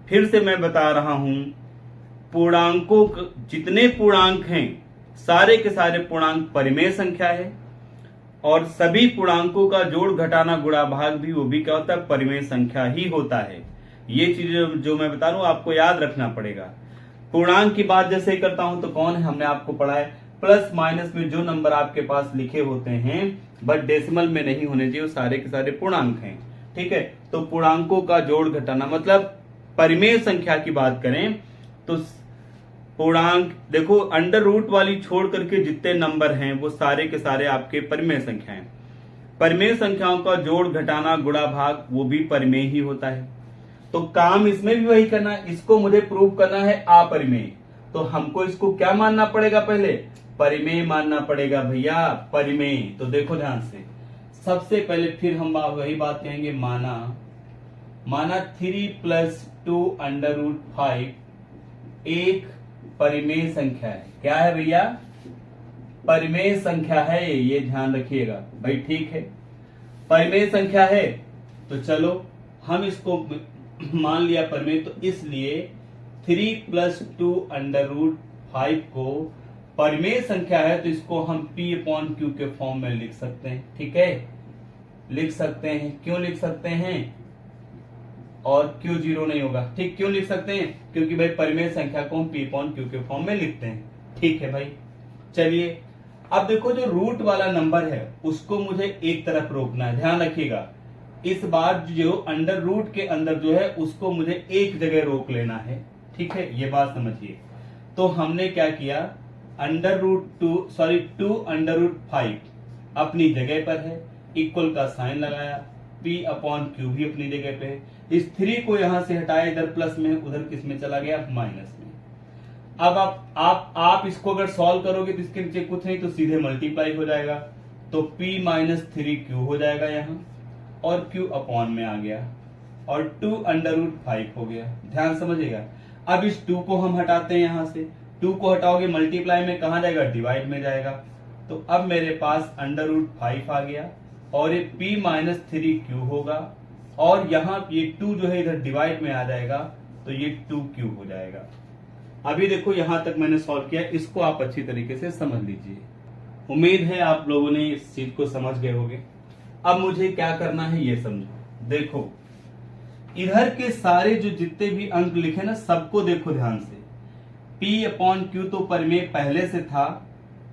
फिर से मैं बता रहा हूं, पूर्णांकों जितने पूर्णांक हैं सारे के सारे पूर्णांक परिमेय संख्या है, और सभी पूर्णांकों का जोड़ घटाना गुणा भाग भी वो भी क्या होता है, परिमेय संख्या ही होता है। ये चीज जो मैं बता रहा हूं आपको याद रखना पड़ेगा। पूर्णांक की बात जैसे करता हूं तो कौन है, हमने आपको पढ़ा है प्लस माइनस में जो नंबर आपके पास लिखे होते हैं बट डेसिमल में नहीं होने चाहिए, वो सारे के सारे पूर्णांक हैं, ठीक है। तो पूर्णांकों का जोड़ घटाना मतलब परिमेय संख्या की बात करें तो पूर्णांक देखो, अंडर रूट वाली छोड़ करके जितने नंबर हैं वो सारे के सारे आपके परिमेय संख्याएं। परिमेय संख्याओं का जोड़ घटाना गुणा भाग वो भी परिमेय ही होता है। तो काम इसमें भी वही करना है, इसको मुझे प्रूव करना है अपरिमेय, तो हमको इसको क्या मानना पड़ेगा, पहले परिमेय मानना पड़ेगा भैया, परिमेय। तो देखो ध्यान से, सबसे पहले फिर हम वही बात कहेंगे, माना 3 + 2 √ 5 एक परिमेय संख्या है। क्या है भैया, परिमेय संख्या है, ये ध्यान रखिएगा भाई, ठीक है। परिमेय संख्या है तो चलो हम इसको मान लिया परिमेय, तो इसलिए 3 + 2 √ 5 को परिमेय संख्या है तो इसको हम P/Q के फॉर्म में लिख सकते हैं, ठीक है, लिख सकते हैं। क्यों लिख सकते हैं, और Q 0 नहीं होगा, ठीक। क्यों लिख सकते हैं, क्योंकि भाई परिमेय संख्या को हम P/Q के फॉर्म में लिखते हैं, ठीक है भाई। चलिए अब देखो, जो रूट वाला नंबर है उसको मुझे एक तरफ रोकना है, ध्यान रखिएगा। इस बार जो अंडर रूट के अंदर जो है उसको मुझे एक जगह रोक लेना है, ठीक है, ये बात समझिए। तो हमने क्या किया, 2 √5 अपनी जगह पर है, इक्वल का साइन लगाया, P/Q भी अपनी जगह पे है। इस 3 को यहां से हटाया, इधर प्लस में, उधर किस में चला गया, माइनस में। अब आप इसको अगर सॉल्व करोगे तो इसके नीचे कुछ नहीं तो सीधे मल्टीप्लाई हो जाएगा, तो P - 3Q हो जाएगा यहाँ, और Q अपॉन में आ गया, और 2 √5 हो गया, ध्यान समझिएगा। अब इस 2 को हम हटाते हैं, यहां से 2 को हटाओगे मल्टीप्लाई में कहां जाएगा, डिवाइड में जाएगा। तो अब मेरे पास √5 आ गया, और ये P - 3Q होगा, और यहाँ ये 2 जो है इधर डिवाइड में आ जाएगा, तो ये 2Q हो जाएगा। अभी देखो यहां तक मैंने सॉल्व किया, इसको आप अच्छी तरीके से समझ लीजिए। उम्मीद है आप लोगों ने इस चीज को समझ गए होंगे। अब मुझे क्या करना है ये समझो। देखो इधर के सारे जो जितने भी अंक लिखे ना, सबको देखो ध्यान से। P/Q तो परिमेय पहले से था,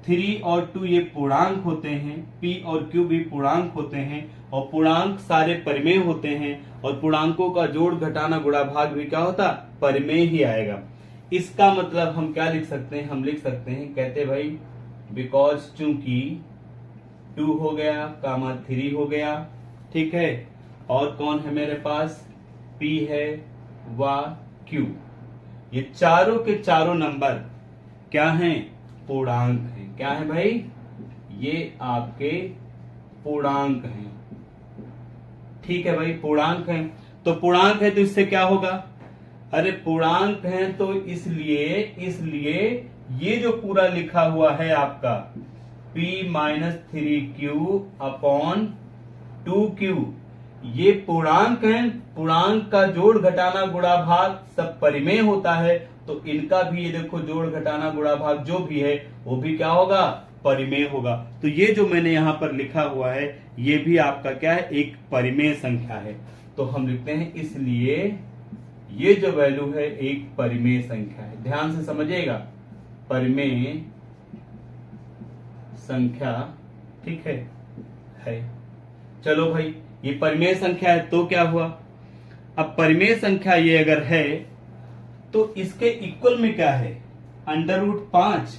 3 और 2 ये पूर्णांक होते हैं, P और Q भी पूर्णांक होते हैं, और पूर्णांक सारे परिमेय होते हैं, और पूर्णांकों का जोड़ घटाना गुणा भाग भी क्या होता, परिमेय ही आएगा। इसका मतलब हम क्या लिख सकते हैं, हम लिख सकते हैं, कहते भाई बिकॉज चूंकि 2 हो गया, 3 हो गया, ठीक है, और कौन है मेरे पास, P है व Q, ये चारों के चारों नंबर क्या हैं, पूर्णांक हैं। क्या है भाई, ये आपके पूर्णांक हैं, ठीक है भाई, पूर्णांक हैं। तो पूर्णांक है तो इससे क्या होगा, अरे पूर्णांक हैं तो इसलिए ये जो पूरा लिखा हुआ है आपका P - 3Q अपॉन 2Q, ये पूर्णांक हैं। पूर्णांक का जोड़ घटाना गुणा भाग सब परिमेय होता है, तो इनका भी ये देखो जोड़ घटाना गुणा भाग जो भी है वो भी क्या होगा, परिमेय होगा। तो ये जो मैंने यहां पर लिखा हुआ है ये भी आपका क्या है, एक परिमेय संख्या है। तो हम लिखते हैं इसलिए ये जो वैल्यू है एक परिमेय संख्या है, ध्यान से समझिएगा, परिमेय संख्या, ठीक है। चलो भाई ये परिमेय संख्या है तो क्या हुआ, अब परिमेय संख्या ये अगर है तो इसके इक्वल में क्या है, √5।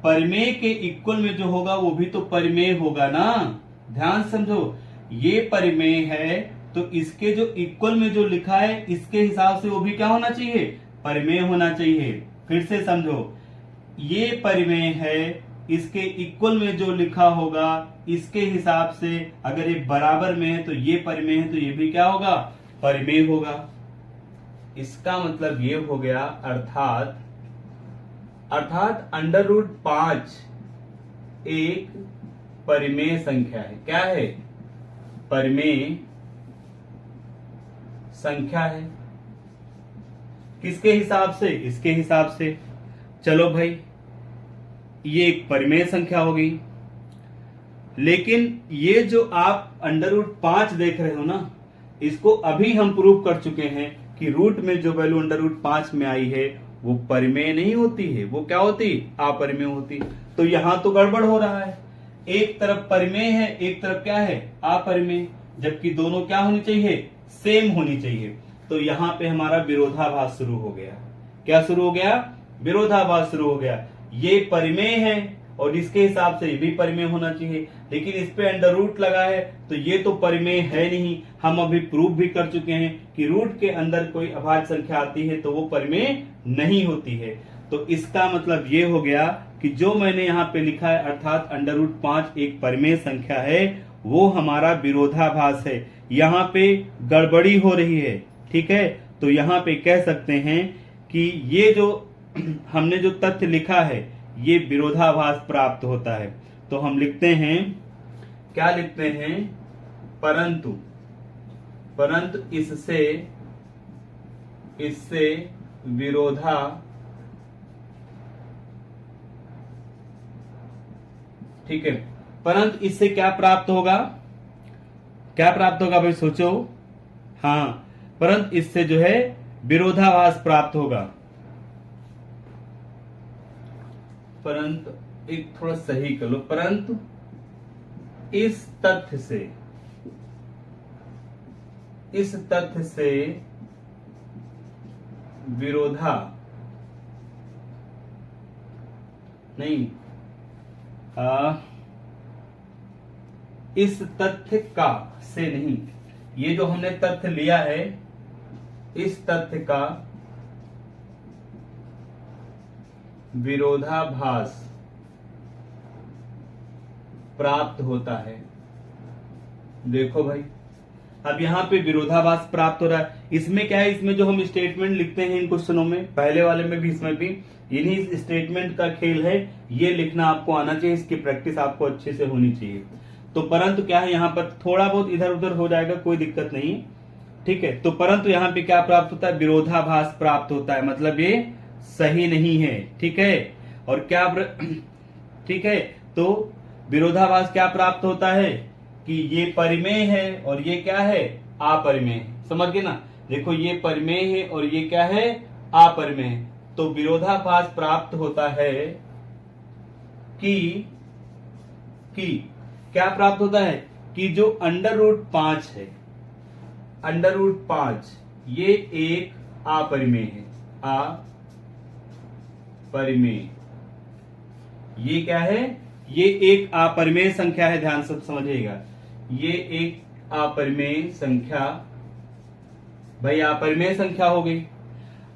परिमेय के इक्वल में जो होगा वो भी तो परिमेय होगा ना, ध्यान समझो। ये परिमेय है तो इसके जो इक्वल में जो लिखा है इसके हिसाब से वो भी क्या होना चाहिए, परिमेय होना चाहिए। फिर से समझो, ये परिमेय है इसके इक्वल में जो लिखा होगा इसके हिसाब से अगर ये बराबर में है तो ये परिमेय है, तो ये भी क्या होगा, परिमेय होगा। इसका मतलब ये हो गया, अर्थात √5 एक परिमेय संख्या है। क्या है, परिमेय संख्या है। किसके हिसाब से, इसके हिसाब से। चलो भाई, ये एक परिमेय संख्या हो गई। लेकिन ये जो आप √5 देख रहे हो ना, इसको अभी हम प्रूव कर चुके हैं कि रूट में जो वैल्यू √5 में आई है वो परिमेय नहीं होती है, वो क्या होती, अपरिमेय होती। तो यहां तो गड़बड़ हो रहा है, एक तरफ परिमेय है, एक तरफ क्या है, अपरिमेय, जबकि दोनों क्या होनी चाहिए, सेम होनी चाहिए। तो यहां पे हमारा विरोधाभास शुरू हो गया। क्या शुरू हो गया, विरोधाभास शुरू हो गया। ये परिमेय है और इसके हिसाब से ये भी परिमेय होना चाहिए, लेकिन इस पे अंडर रूट लगा है तो ये तो परिमेय है नहीं। हम अभी प्रूव भी कर चुके हैं कि रूट के अंदर कोई अभाज्य संख्या आती है तो वो परिमेय नहीं होती है। तो इसका मतलब ये हो गया कि जो मैंने यहाँ पे लिखा है, अर्थात √5 एक परिमेय संख्या है, वो हमारा विरोधाभास है। यहाँ पे गड़बड़ी हो रही है, ठीक है। तो यहाँ पे कह सकते हैं कि ये जो हमने जो तथ्य लिखा है ये विरोधाभास प्राप्त होता है। तो हम लिखते हैं, क्या लिखते हैं, परंतु इससे विरोधा ठीक है, परंतु इससे क्या प्राप्त होगा, क्या प्राप्त होगा भाई, सोचो। हाँ, परंतु इससे जो है विरोधाभास प्राप्त होगा। परंतु एक थोड़ा सही कर लो, परंतु इस तथ्य से विरोधा नहीं, इस तथ्य का से नहीं, ये जो हमने तथ्य लिया है इस तथ्य का विरोधाभास प्राप्त होता है। देखो भाई, अब यहाँ पे विरोधाभास प्राप्त हो रहा है। इसमें क्या है, इसमें जो हम स्टेटमेंट लिखते हैं इन क्वेश्चनों में, पहले वाले में भी इसमें भी इन्हीं स्टेटमेंट का खेल है। ये लिखना आपको आना चाहिए, इसकी प्रैक्टिस आपको अच्छे से होनी चाहिए। तो परंतु क्या है, यहाँ पर थोड़ा बहुत इधर उधर हो जाएगा, कोई दिक्कत नहीं, ठीक है। तो परंतु यहाँ पे क्या प्राप्त होता है, विरोधाभास प्राप्त होता है, मतलब ये सही नहीं है, ठीक है। और क्या ठीक है, तो विरोधाभास क्या प्राप्त होता है कि ये परिमेय है और ये क्या है, अपरिमेय। समझ गए ना, देखो ये परिमेय है और ये क्या है, अपरिमेय। तो विरोधाभास प्राप्त होता है कि क्या प्राप्त होता है कि जो √5 है, √5 ये एक अपरिमेय है, अपरिमेय। ये क्या है, ये एक अपरिमेय संख्या है, ध्यान से समझिएगा। ये एक अपरिमेय संख्या, भाई अपरिमेय संख्या हो गई।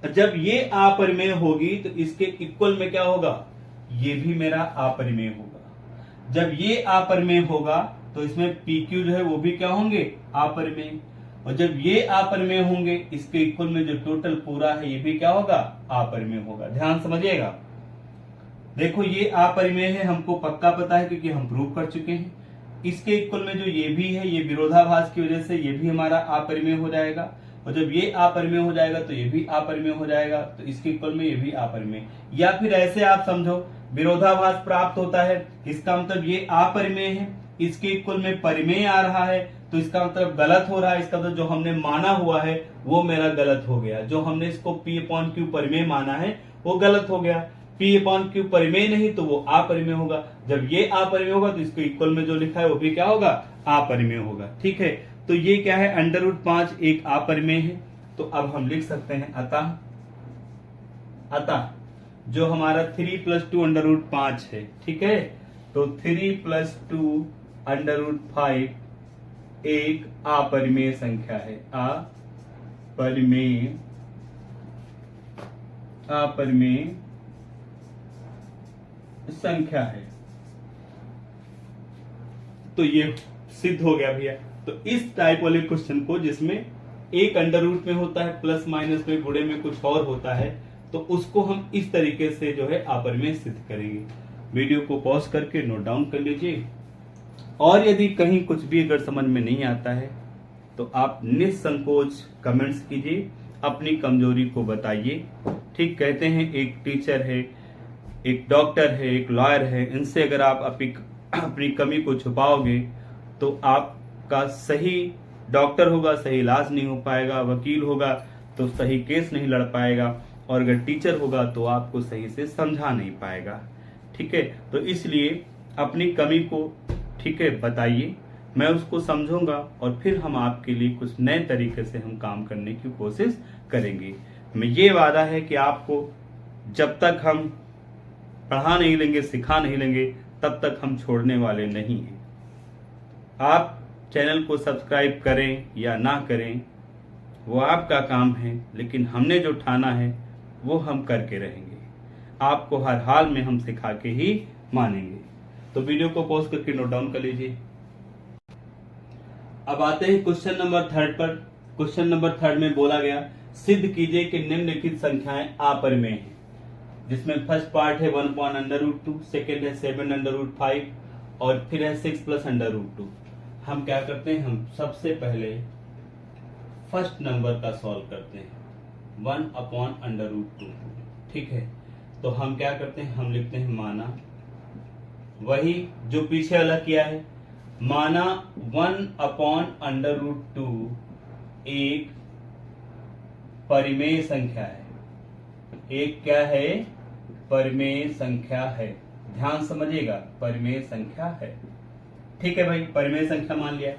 जब ये अपरिमेय होगी तो इसके इक्वल में क्या होगा, ये भी मेरा अपरिमेय होगा। जब ये अपरिमेय होगा तो इसमें PQ जो है वो भी क्या होंगे, अपरिमेय। और जब ये अपरिमेय होंगे, इसके इक्वल में जो टोटल पूरा है ये भी क्या होगा, अपरिमेय होगा। ध्यान समझिएगा। देखो ये अपरिमेय है, हमको पक्का पता है क्योंकि हम प्रूव कर चुके हैं। इसके इक्वल में जो ये भी है, ये विरोधाभास की वजह से ये भी हमारा अपरिमेय हो जाएगा। और जब ये अपरिमेय हो जाएगा तो ये भी अपरिमेय हो जाएगा, तो इसके इक्वल में ये भी अपरिमेय। या फिर ऐसे आप समझो, विरोधाभास प्राप्त होता है, इसका मतलब ये अपरिमेय है, इसके इक्वल में परिमेय आ रहा है, तो इसका मतलब गलत हो रहा है। इसका मतलब जो हमने माना हुआ है वो मेरा गलत हो गया। जो हमने इसको P/Q परिमेय माना है वो गलत हो गया। P/Q परिमेय नहीं तो वो अपरिमेय होगा। जब ये अपरिमेय होगा तो इसको इक्वल में जो लिखा है वो भी क्या होगा, अपरिमेय होगा, ठीक है। तो ये क्या है, √5 एक अपरिमेय है। तो अब हम लिख सकते हैं अतः जो हमारा 3 + 2 √5 है, ठीक है। तो 3 + 2 √5 एक अपरिमेय संख्या है, अपरिमेय संख्या है, तो ये सिद्ध हो गया भैया। तो इस टाइप वाले क्वेश्चन को जिसमें एक अंडर रूट में होता है, प्लस माइनस में, गुणे में कुछ और होता है, तो उसको हम इस तरीके से जो है अपरिमेय सिद्ध करेंगे। वीडियो को पॉज करके नोट डाउन कर लीजिए। और यदि कहीं कुछ भी अगर समझ में नहीं आता है तो आप निसंकोच कमेंट्स कीजिए, अपनी कमजोरी को बताइए। ठीक कहते हैं, एक टीचर है, एक डॉक्टर है, एक लॉयर है, इनसे अगर आप अपनी कमी को छुपाओगे तो आपका सही डॉक्टर होगा, सही इलाज नहीं हो पाएगा, वकील होगा तो सही केस नहीं लड़ पाएगा, और अगर टीचर होगा तो आपको सही से समझा नहीं पाएगा। ठीक है, तो इसलिए अपनी कमी को ठीक है बताइए, मैं उसको समझूंगा और फिर हम आपके लिए कुछ नए तरीके से हम काम करने की कोशिश करेंगे। मैं ये वादा है कि आपको जब तक हम पढ़ा नहीं लेंगे, सिखा नहीं लेंगे, तब तक हम छोड़ने वाले नहीं हैं। आप चैनल को सब्सक्राइब करें या ना करें वो आपका काम है, लेकिन हमने जो ठाना है वो हम करके रहेंगे। आपको हर हाल में हम सिखा के ही मानेंगे। तो वीडियो को पॉज करके नोट डाउन कर लीजिए। अब आते हैं क्वेश्चन नंबर 3 पर। क्वेश्चन नंबर 3 में बोला गया, सिद्ध कीजिए कि निम्नलिखित संख्याएं अपरिमेय हैं, जिसमें फर्स्ट पार्ट है 1/√2, सेकेंड है 7/5 और फिर है 6 + √2। हम क्या करते हैं, हम सबसे पहले फर्स्ट नंबर का सॉल्व करते हैं, 1/√2। ठीक है, तो हम क्या करते हैं, हम लिखते हैं माना, वही जो पीछे अलग किया है, माना 1/√2 एक परिमेय संख्या है। एक क्या है, परिमेय संख्या है। ध्यान समझिएगा, परिमेय संख्या है। ठीक है भाई, परिमेय संख्या मान लिया।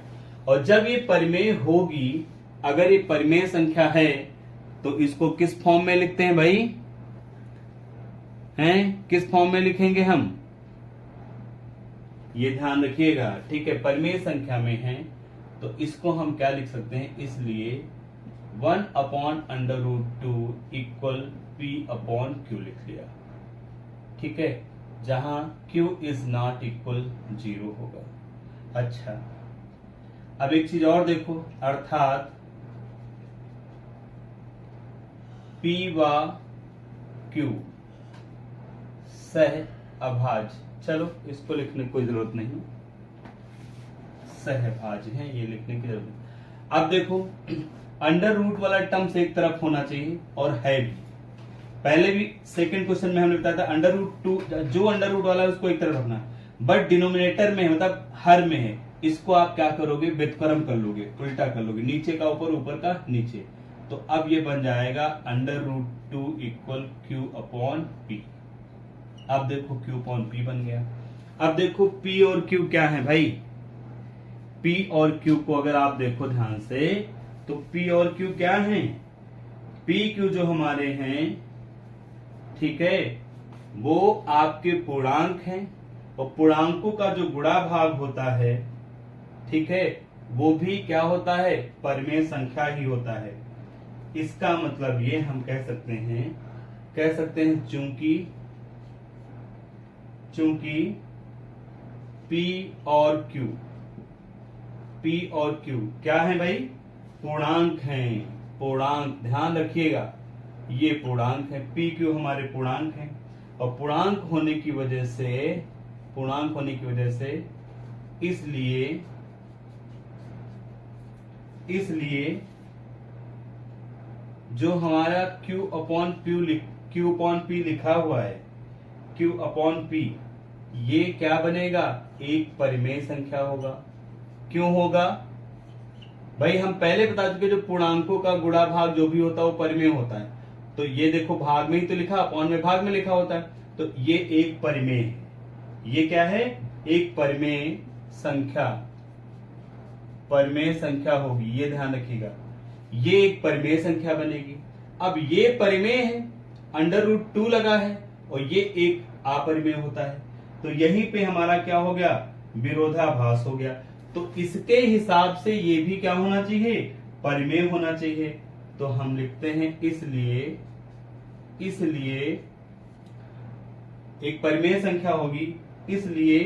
और जब ये परिमेय होगी, अगर ये परिमेय संख्या है तो इसको किस फॉर्म में लिखते हैं भाई, हैं किस फॉर्म में लिखेंगे हम, ये ध्यान रखिएगा। ठीक है, परिमेय संख्या में है तो इसको हम क्या लिख सकते हैं, इसलिए 1/√2 = p/q लिख लिया। ठीक है, जहां q इज नॉट इक्वल 0 होगा। अच्छा, अब एक चीज और देखो, अर्थात p व q सह अभाज्य, चलो इसको लिखने की कोई जरूरत नहीं, सहभाज्य है, ये लिखने की जरूरत नहीं। अब देखो, अंडर रूट वाला टर्म्स एक तरफ होना चाहिए और है भी। पहले भी सेकंड क्वेश्चन में हमने बताया था √2, जो अंडर रूट वाला है उसको एक तरफ रखना है, बट डिनोमिनेटर में है, मतलब हर में है, इसको आप क्या करोगे, व्युत्क्रम कर लोगे, उल्टा कर लोगे, नीचे का ऊपर, ऊपर का नीचे। तो अब ये बन जाएगा √2 = q/p। अब देखो q/p बन गया। अब देखो p और q क्या है भाई, p और q को अगर आप देखो ध्यान से तो p और q क्या है, p q जो हमारे हैं, ठीक है, वो आपके पूर्णांक हैं, और पूर्णांकों का जो गुणा भाग होता है, ठीक है, वो भी क्या होता है, परिमेय संख्या ही होता है। इसका मतलब ये हम कह सकते हैं चूंकि P और Q क्या है भाई, पूर्णांक हैं, पूर्णांक, ध्यान रखिएगा, ये पूर्णांक है, P Q हमारे पूर्णांक हैं, और पूर्णांक होने की वजह से इसलिए जो हमारा Q/P लिखा हुआ है, Q/P ये क्या बनेगा, एक परिमेय संख्या होगा। क्यों होगा भाई, हम पहले बता चुके, जो पूर्णांकों का गुणा भाग जो भी होता है वो परिमेय होता है। तो ये देखो, भाग में ही तो लिखा, अपॉन में भाग में लिखा होता है, तो ये एक परिमेय है। ये क्या है, एक परिमेय संख्या होगी, ये ध्यान रखिएगा, ये एक परिमेय संख्या बनेगी। अब ये परिमेय है, √2 लगा है, और ये एक अपरिमेय होता है, तो यहीं पे हमारा क्या हो गया, विरोधाभास हो गया। तो इसके हिसाब से ये भी क्या होना चाहिए, परिमेय होना चाहिए। तो हम लिखते हैं इसलिए एक परिमेय संख्या होगी, इसलिए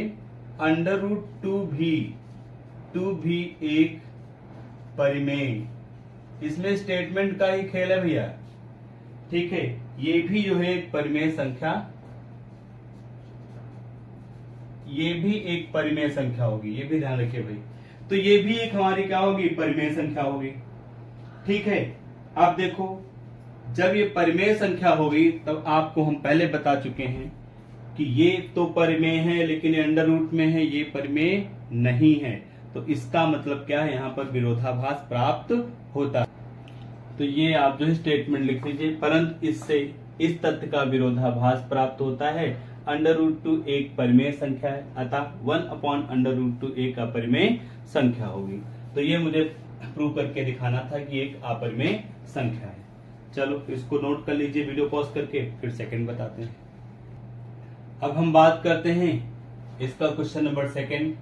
√2 भी टू भी एक परिमेय, इसमें स्टेटमेंट का ही खेल है भैया, ठीक है। ये भी जो है एक परिमेय संख्या, ये भी एक परिमेय संख्या होगी, ये भी ध्यान रखिए भाई। तो ये भी एक हमारी क्या होगी, परिमेय संख्या होगी, ठीक है। अब देखो, जब ये परिमेय संख्या होगी तब आपको हम पहले बता चुके हैं कि ये तो परिमेय है लेकिन ये अंडर रूट में है, ये परिमेय नहीं है। तो इसका मतलब क्या है, यहाँ पर विरोधाभास प्राप्त होता है। तो ये आप जो है स्टेटमेंट लिख लीजिए, परंतु इससे इस तथ्य का विरोधाभास प्राप्त होता है, अंडर रूट टू एक परिमेय संख्या है, अतः 1/√2 एक अपरिमेय संख्या होगी। तो ये मुझे प्रूव करके दिखाना था कि एक अपरिमेय संख्या है। चलो इसको नोट कर लीजिए, वीडियो पॉज करके फिर सेकंड बताते हैं। अब हम बात करते हैं इसका क्वेश्चन नंबर सेकंड।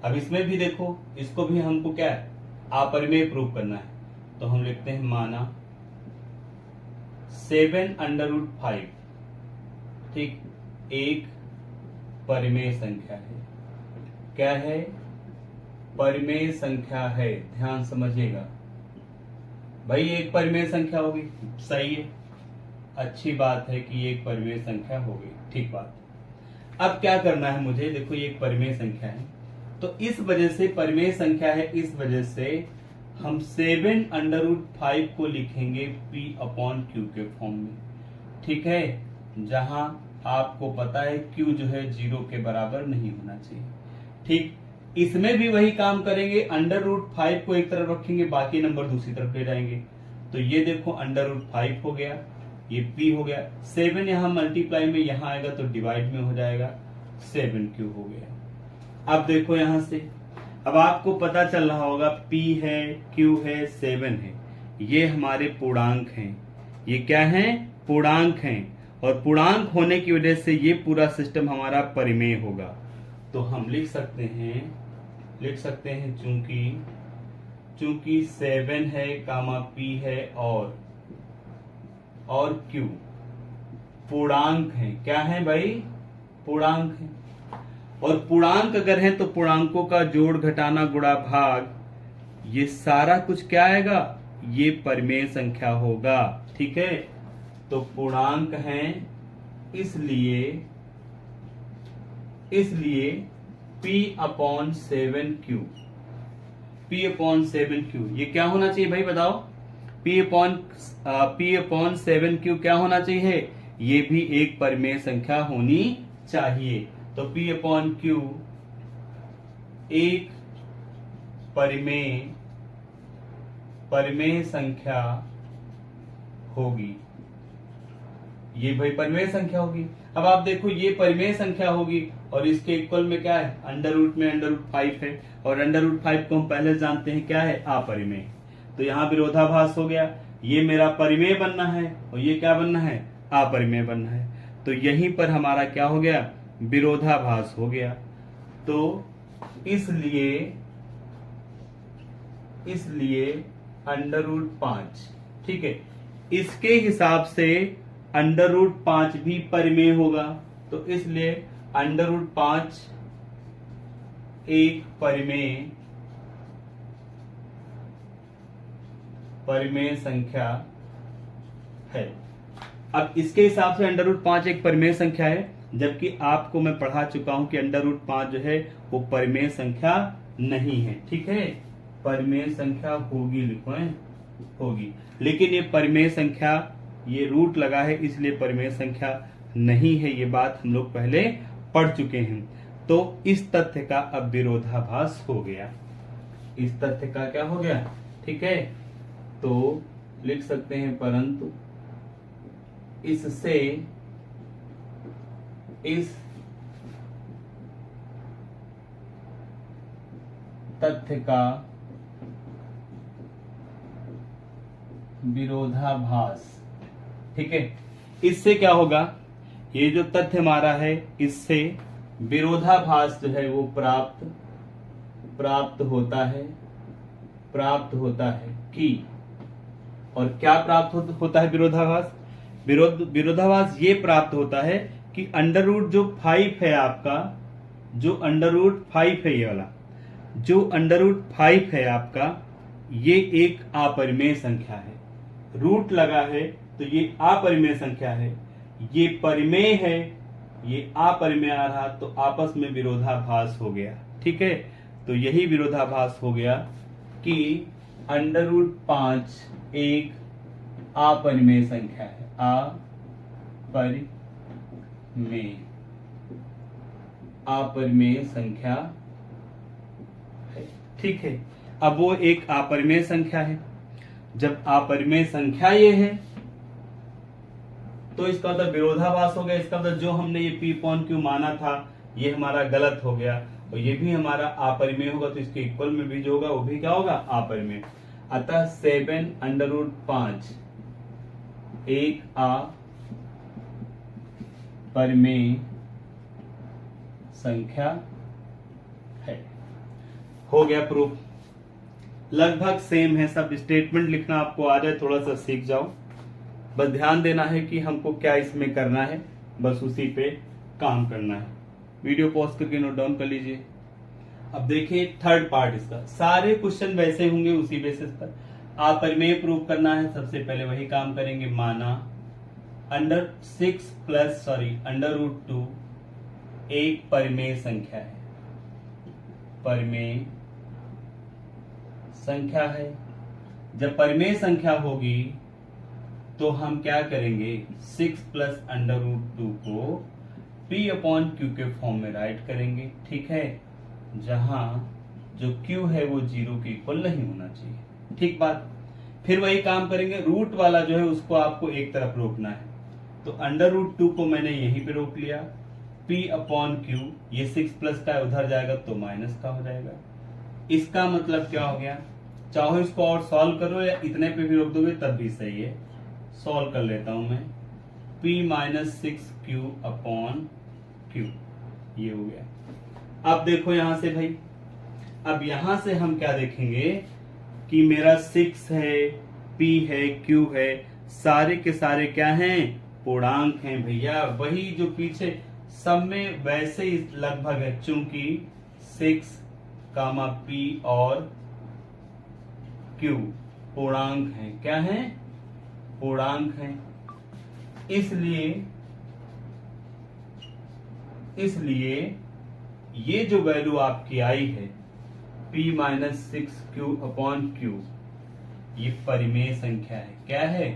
अब इसमें भी देखो, इसको भी हमको क्या है, अपरिमेय प्रूव करना है। तो हम लिखते हैं माना 7/5, ठीक, एक परिमेय संख्या है। क्या है, परिमेय संख्या है, ध्यान समझिएगा भाई, एक परिमेय संख्या होगी, सही है, अच्छी बात है कि एक परिमेय संख्या होगी, ठीक बात। अब क्या करना है मुझे, देखो ये एक परिमेय संख्या है, तो इस वजह से परिमेय संख्या है, इस वजह से हम 7/5 को लिखेंगे P/Q के फॉर्म में, ठीक है, जहां आपको पता है Q जो है 0 के बराबर नहीं होना चाहिए, ठीक। इसमें भी वही काम करेंगे, √5 को एक तरफ रखेंगे, बाकी नंबर दूसरी तरफ ले जाएंगे। तो ये देखो √5 हो गया, ये P हो गया, 7 यहां मल्टीप्लाई में यहां आएगा तो डिवाइड में हो जाएगा, 7Q हो गया। अब देखो यहां से, अब आपको पता चल रहा होगा P है, Q है, 7 है, ये हमारे पूर्णांक हैं, ये क्या है, पूर्णांक हैं, और पूर्णांक होने की वजह से ये पूरा सिस्टम हमारा परिमेय होगा। तो हम लिख सकते हैं चूंकि 7 है, P है और Q पूर्णांक है, क्या है भाई, पूर्णांक है। और पूर्णांक अगर है तो पूर्णांकों का जोड़, घटाना, गुणा, भाग, ये सारा कुछ क्या आएगा, ये परिमेय संख्या होगा, ठीक है। तो पूर्णांक हैं, इसलिए P/7Q, ये क्या होना चाहिए भाई, बताओ, P/7Q क्या होना चाहिए, ये भी एक परिमेय संख्या होनी चाहिए। तो P/Q एक परिमेय संख्या होगी, ये भाई परिमेय संख्या होगी। अब आप देखो ये परिमेय संख्या होगी और इसके इक्वल में क्या है, अंडर रूट में √5 है, और √5 को हम पहले जानते हैं क्या है, अपरिमेय। तो यहाँ विरोधाभास हो गया, ये मेरा परिमेय बनना है और ये क्या बनना है, अपरिमेय बनना है। तो यहीं पर हमारा क्या हो गया, विरोधाभास हो गया। तो इसलिए √5, ठीक है, इसके हिसाब से √5 भी परिमेय होगा। तो इसलिए √5 एक परिमेय संख्या है। अब इसके हिसाब से √5 एक परिमेय संख्या है, जबकि आपको मैं पढ़ा चुका हूं कि √5 जो है वो परिमेय संख्या नहीं है, ठीक है, परिमेय संख्या होगी, लिखो है, होगी, लेकिन ये परिमेय संख्या, ये रूट लगा है इसलिए परिमेय संख्या नहीं है, ये बात हम लोग पहले पढ़ चुके हैं। तो इस तथ्य का अब विरोधाभास हो गया, इस तथ्य का क्या हो गया, ठीक है। तो लिख सकते हैं परंतु इससे इस तथ्य का विरोधाभास, ठीक है, इससे क्या होगा, ये जो तथ्य हमारा है इससे विरोधाभास जो है वो प्राप्त होता है कि, और क्या प्राप्त होता है विरोधाभास, विरोधाभास ये प्राप्त होता है कि √5 है आपका, जो √5 है ये वाला, जो √5 है आपका, ये एक अपरिमेय संख्या है। रूट लगा है तो ये अपरिमेय संख्या है, ये परिमेय है, ये अपरिमेय आ रहा, तो आपस में विरोधाभास हो गया। ठीक है, तो यही विरोधाभास हो गया कि √5 एक अपरिमेय संख्या है, अपरिमेय संख्या है। ठीक है, अब वो एक अपरिमेय संख्या है। जब अपरिमेय संख्या ये है तो इसका मतलब विरोधाभास हो गया। इसका मतलब जो हमने ये p/q माना था ये हमारा गलत हो गया, और ये भी हमारा अपरिमेय होगा, तो इसके इक्वल में भी जो होगा वो भी क्या होगा, अपरिमेय। अतः 7√5 एक अपरिमेय संख्या है। हो गया प्रूफ। लगभग सेम है सब। स्टेटमेंट लिखना आपको आ जाए, थोड़ा सा सीख जाओ, बस ध्यान देना है कि हमको क्या इसमें करना है, बस उसी पे काम करना है। वीडियो पॉज करके नोट डाउन कर लीजिए। अब देखिए थर्ड पार्ट इसका, सारे क्वेश्चन वैसे होंगे उसी बेसिस पर। अपरिमेय प्रूव करना है, सबसे पहले वही काम करेंगे। माना √2 एक परिमेय संख्या है, परिमेय संख्या है। जब परिमेय संख्या होगी तो हम क्या करेंगे, 6 + √2 को p/q के फॉर्म में राइट करेंगे। ठीक है, जहां जो q है वो 0 के इक्वल नहीं होना चाहिए। ठीक बात। फिर वही काम करेंगे, रूट वाला जो है उसको आपको एक तरफ रोकना है, तो √2 को मैंने यहीं पे रोक लिया। p/q ये 6+ का उधर जाएगा तो माइनस का हो जाएगा। इसका मतलब क्या हो गया, चाहो इसको और सॉल्व करो या इतने पे भी रोक दोगे तब भी सही है। सॉल्व कर लेता हूं मैं, p-6q/q ये हो गया। अब देखो यहां से भाई, अब यहां से हम क्या देखेंगे कि मेरा 6 है, p है, q है, सारे के सारे क्या हैं, पूर्णांक हैं भैया। वही जो पीछे सब में वैसे ही लगभग है, चूंकि 6, p और q पूर्णांक हैं। क्या हैं, पूर्णांक हैं। इसलिए ये जो वैल्यू आपकी आई है p-6q/q ये परिमेय संख्या है। क्या है,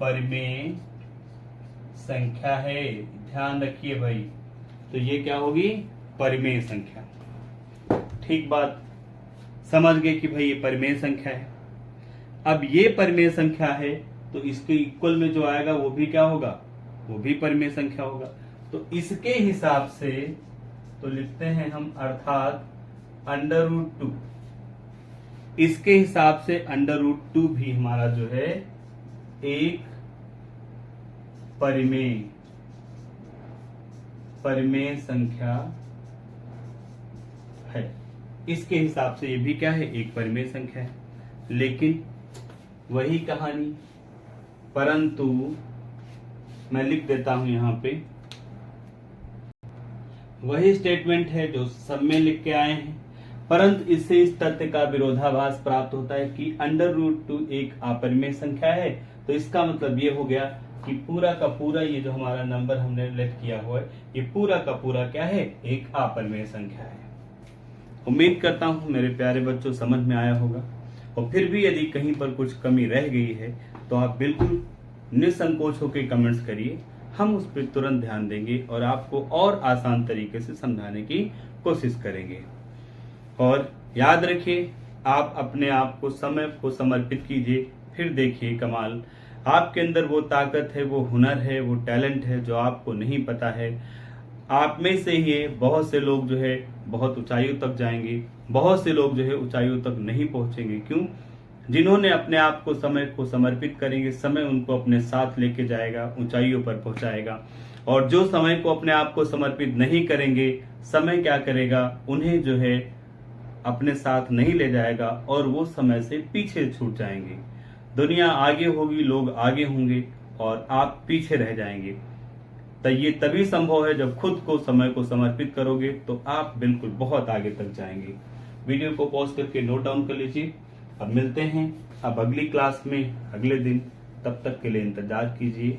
परिमेय संख्या है। ध्यान रखिए भाई, तो ये क्या होगी, परिमेय संख्या। ठीक बात, समझ गए कि भाई ये परिमेय संख्या है। अब ये परिमेय संख्या है तो इसके इक्वल में जो आएगा वो भी क्या होगा, वो भी परिमेय संख्या होगा। तो इसके हिसाब से तो लिखते हैं हम, अर्थात √2, इसके हिसाब से √2 भी हमारा जो है एक परिमेय संख्या है। इसके हिसाब से ये भी क्या है, एक परिमेय संख्या है। लेकिन वही कहानी, परंतु मैं लिख देता हूं यहां पे, वही स्टेटमेंट है जो सब में लिख के आए हैं, परंतु इससे इस तथ्य का विरोधाभास प्राप्त होता है कि √2 एक अपरिमेय संख्या है। तो इसका मतलब ये हो गया कि पूरा का पूरा ये जो हमारा नंबर हमने लेट किया हुआ है, ये पूरा का पूरा क्या है, एक अपरिमेय संख्या है। उम्मीद करता हूं मेरे प्यारे बच्चों समझ में आया होगा, और फिर भी यदि कहीं पर कुछ कमी रह गई है तो आप बिल्कुल निसंकोच होकर कमेंट्स करिए, हम उस पर तुरंत ध्यान देंगे और आपको और आसान तरीके से समझाने की कोशिश करेंगे। और याद रखिए, आप अपने आप को समय को समर्पित कीजिए, फिर देखिए कमाल। आपके अंदर वो ताकत है, वो हुनर है, वो टैलेंट है जो आपको नहीं पता है। आप में से ही बहुत से लोग जो है बहुत ऊंचाइयों तक जाएंगे, बहुत से लोग जो है ऊंचाइयों तक नहीं पहुंचेंगे। क्यों? जिन्होंने अपने आप को समय को समर्पित करेंगे, समय उनको अपने साथ लेके जाएगा, ऊंचाइयों पर पहुंचाएगा। और जो समय को अपने आप को समर्पित नहीं करेंगे, समय क्या करेगा, उन्हें जो है अपने साथ नहीं ले जाएगा और वो समय से पीछे छूट तो ये तभी संभव है जब खुद को समय को समर्पित करोगे, तो आप बिल्कुल बहुत आगे तक जाएंगे। वीडियो को पॉज करके नोट डाउन कर लीजिए। अब मिलते हैं अब अगली क्लास में अगले दिन, तब तक के लिए इंतजार कीजिए।